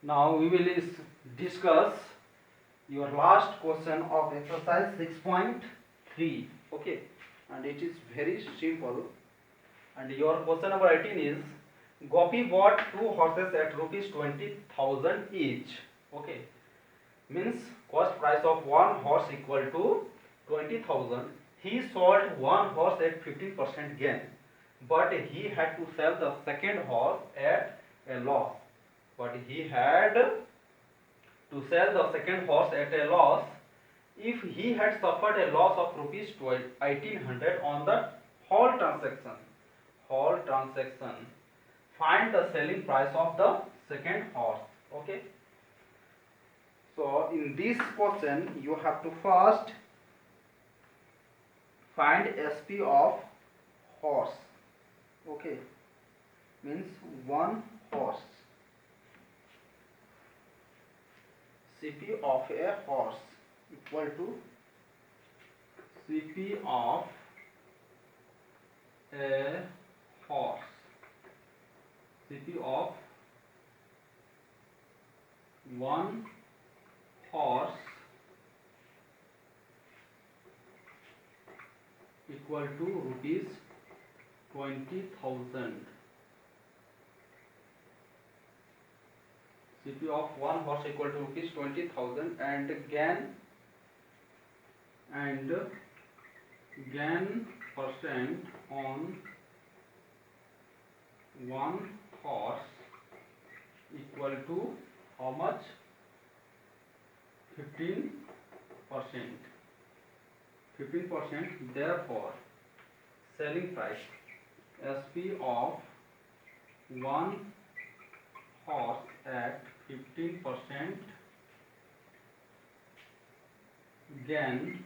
Now we will discuss your last question of exercise 6.3. Okay, and it is very simple. And your question number 18 is Gopi bought two horses at rupees 20,000 each. Okay, means cost price of one horse equal to 20,000. He sold one horse at 15% gain, but he had to sell the second horse at a loss. But he had to sell the second horse at a loss. If he had suffered a loss of rupees 1800 on the whole transaction, find the selling price of the second horse. Okay, so in this question you have to first find SP of horse. Okay, means one horse. CP of a horse equal to CP of a horse. CP of one horse equal to rupees 20,000. CP of one horse equal to rupees 20,000 and gain percent on one horse equal to how much? 15%. 15%. Therefore, selling price SP of one horse at 15% gain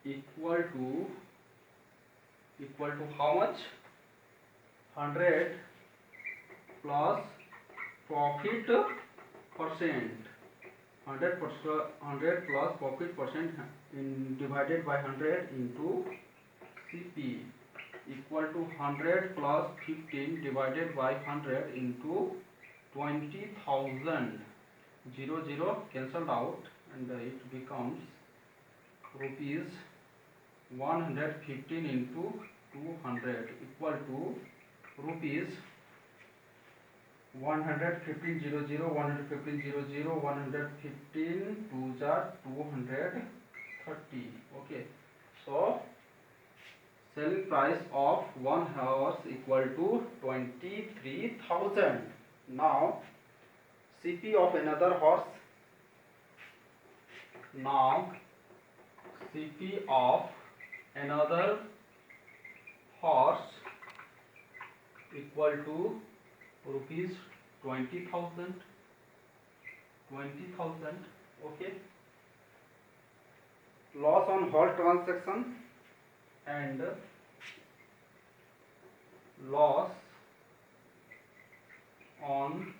equal to how much? 100 plus profit percent. 100 plus profit percent divided by 100 into CP equal to 100 plus 15 divided by 100 into 20,000. 0 cancelled out and it becomes rupees 115 into 200 equal to rupees 115 0 115 0 115 2s are 230. Okay, so selling price of one horse equal to 23,000. Now CP of another horse. Now CP of another horse equal to rupees 20,000. Okay, loss on whole transaction and loss on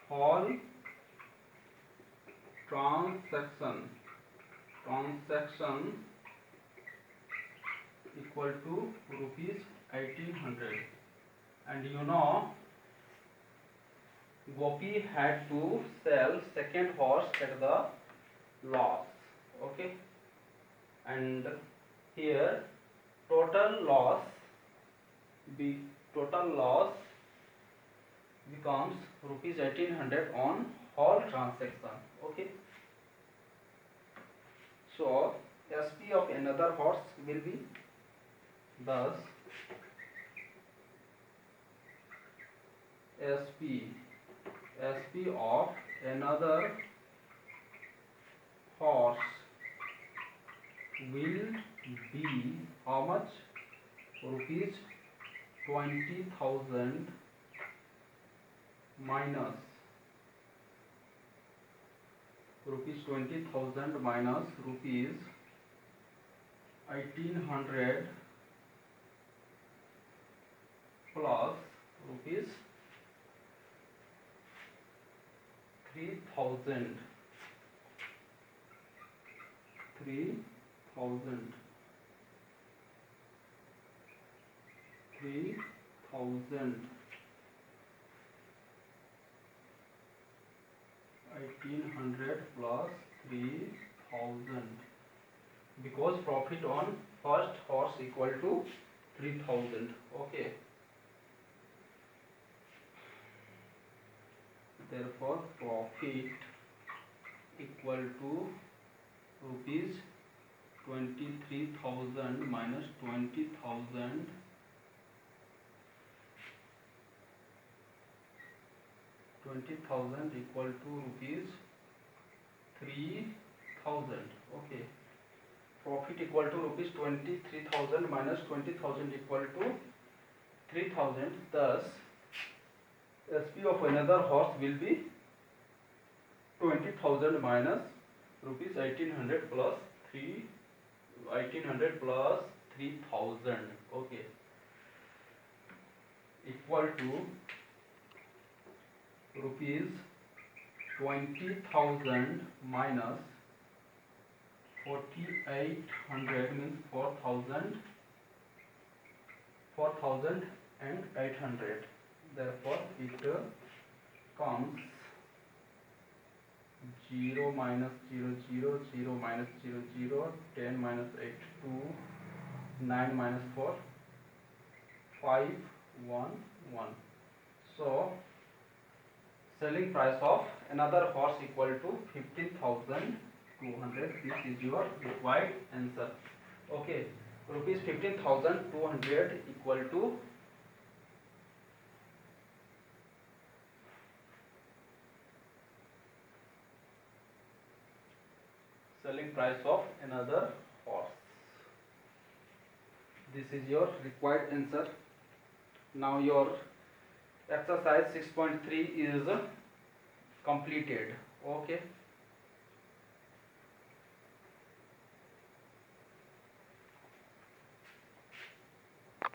whole transaction equal to rupees 1800. And you know Gopi had to sell second horse at the loss. Okay, and here total loss becomes rupees 1800 on whole transaction. Okay, so SP of another horse will be thus SP of another horse will be how much? Rupees 20,000 minus rupees 1800 plus rupees 3,000. 3,000 1800 plus 3000, because profit on first horse equal to 3000. Okay, therefore profit equal to rupees 23,000 minus 20,000, 20,000 equal to rupees 3,000. Okay, profit equal to rupees 23,000 minus 20,000 equal to 3,000. Thus SP of another horse will be 20,000 minus rupees 1800 plus 3,000. Okay, equal to rupees 20,000 minus 4,800 means 4,800. Therefore it comes 0 minus 0 0 0 minus 0 0, 10 minus 8 2, 9 minus 4 5 1 1. So selling price of another horse equal to 15,200. This is your required answer. Okay, rupees 15,200 equal to selling price of another horse. This is your required answer. Now your exercise 6.3 is completed. Okay.